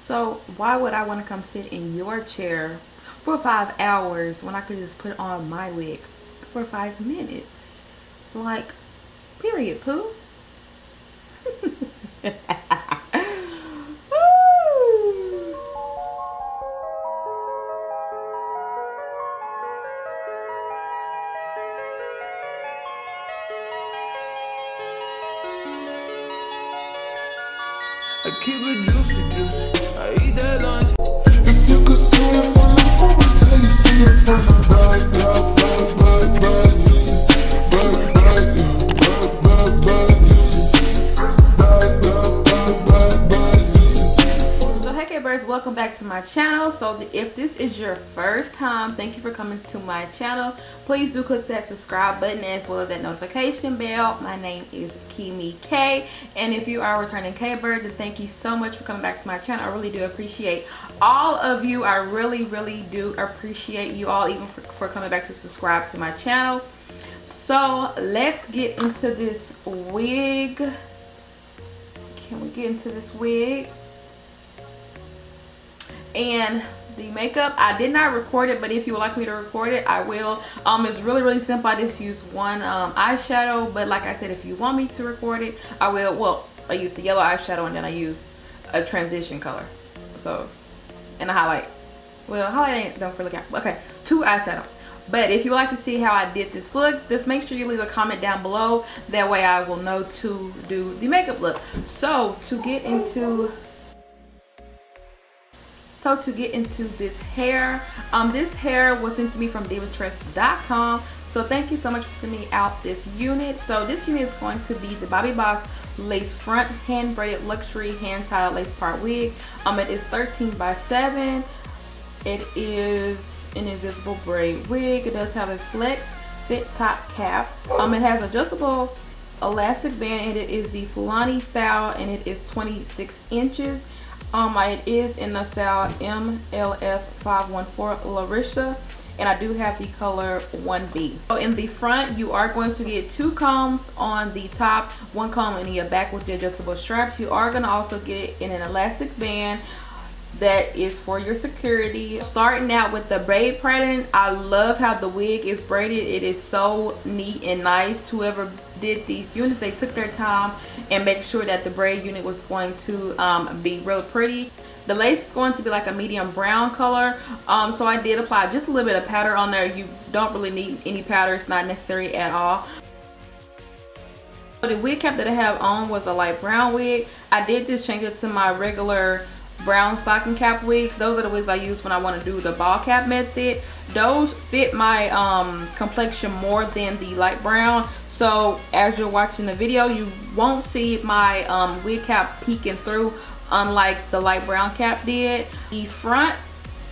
So why would I want to come sit in your chair for 5 hours when I could just put on my wig for 5 minutes? Like, period, poo. I keep it juicy, I eat that lunch. If you could see it from the front, wait till you see it from the back. So hey K-Birds, welcome back to my channel. So if this is your first time, thank you for coming to my channel. Please do click that subscribe button as well as that notification bell. My name is Kimi K, and if you are a returning K-Bird, then thank you so much for coming back to my channel. I really do appreciate all of you. I really do appreciate you all, even for coming back to subscribe to my channel. So let's get into this wig. Can we get into this wig? And the makeup, I did not record it, but if you would like me to record it, I will. It's really simple. I just use one eyeshadow, but like I said, if you want me to record it, I will. Well, I use the yellow eyeshadow and then I use a transition color, so, and a highlight. Well, highlight don't really count. Okay, 2 eyeshadows. But if you would like to see how I did this look, just make sure you leave a comment down below. That way I will know to do the makeup look. So to get into this hair was sent to me from divatress.com. So thank you so much for sending me out this unit. So this unit is going to be the Bobbi Boss lace front hand braided luxury hand tied lace part wig. It is 13 by 7. It is an invisible braid wig. It does have a flex fit top cap. It has adjustable elastic band, and it is the Fulani style, and it is 26 inches. It is in the style MLF514 Larissa, and I do have the color 1B. So in the front, you are going to get 2 combs on the top, 1 comb in your back with the adjustable straps. You are going to also get it in an elastic band that is for your security. Starting out with the braid pattern, I love how the wig is braided. It is so neat and nice. Whoever did these units, they took their time and make sure that the braid unit was going to be real pretty. The lace is going to be like a medium brown color, so I did apply just a little bit of powder on there. You don't really need any powder, it's not necessary at all. So the wig cap that I have on was a light brown wig. I did just change it to my regular brown stocking cap wigs. Those are the wigs I use when I want to do the ball cap method. Those fit my complexion more than the light brown, so as you're watching the video, you won't see my wig cap peeking through, unlike the light brown cap did. The front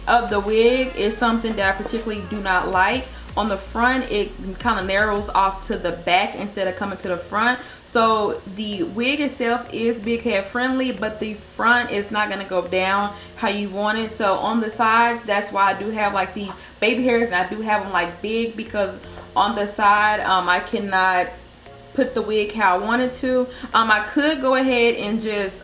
of the wig is something that I particularly do not like. On the front, it kind of narrows off to the back instead of coming to the front. So the wig itself is big head friendly, but the front is not going to go down how you want it. So on the sides, that's why I do have like these baby hairs, and I do have them like big, because on the side I cannot put the wig how I wanted to. I could go ahead and just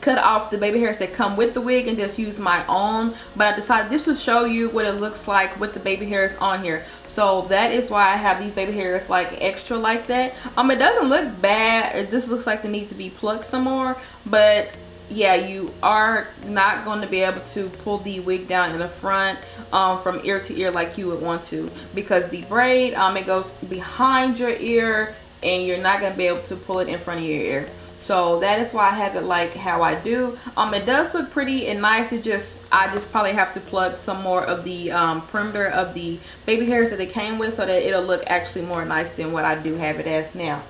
cut off the baby hairs that come with the wig and just use my own, but I decided this will show you what it looks like with the baby hairs on here. So that is why I have these baby hairs like extra like that. It doesn't look bad, it just looks like they need to be plucked some more, but yeah, you are not going to be able to pull the wig down in the front from ear to ear like you would want to, because the braid it goes behind your ear and you're not going to be able to pull it in front of your ear. So that is why I have it like how I do. It does look pretty and nice. I just probably have to plug some more of the perimeter of the baby hairs that they came with, so that it'll look actually more nice than what I do have it as now.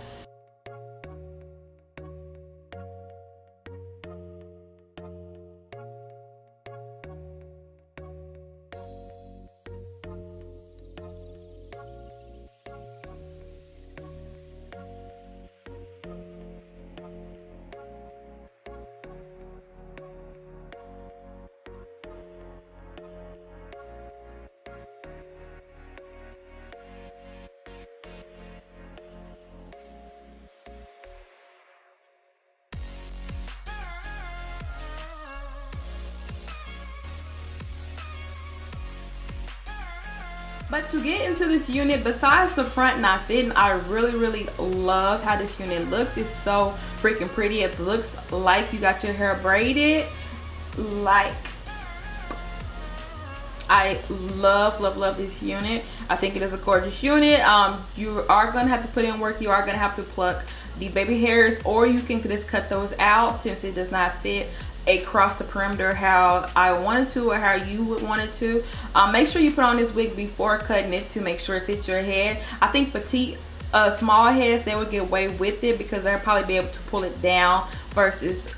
But to get into this unit, besides the front not fitting, I really love how this unit looks. It's so freaking pretty. It looks like you got your hair braided. Like, I love this unit. I think it is a gorgeous unit. You are gonna have to put in work. You are gonna have to pluck the baby hairs, or you can just cut those out since it does not fit across the perimeter how I wanted to, or how you would want it to. Make sure you put on this wig before cutting it to make sure it fits your head. I think petite small heads, they would get away with it because they'll probably be able to pull it down, versus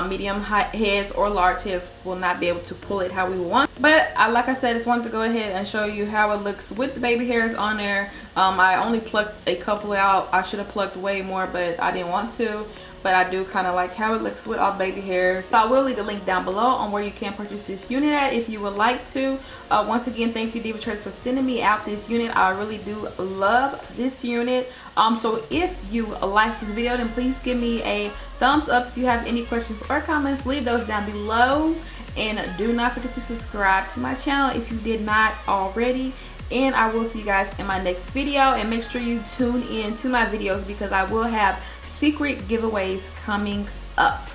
medium heads or large heads will not be able to pull it how we want. But like I said, I just wanted to go ahead and show you how it looks with the baby hairs on there. I only plucked a couple out. I should have plucked way more, but I didn't want to. But I do kind of like how it looks with all baby hairs. So I will leave the link down below on where you can purchase this unit at if you would like to. Once again, thank you Diva Trades for sending me out this unit. I really do love this unit. So if you like this video, then please give me a thumbs up. If you have any questions or comments, leave those down below. And do not forget to subscribe to my channel if you did not already. And I will see you guys in my next video. And make sure you tune in to my videos because I will have secret giveaways coming up.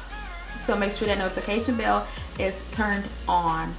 So make sure that notification bell is turned on.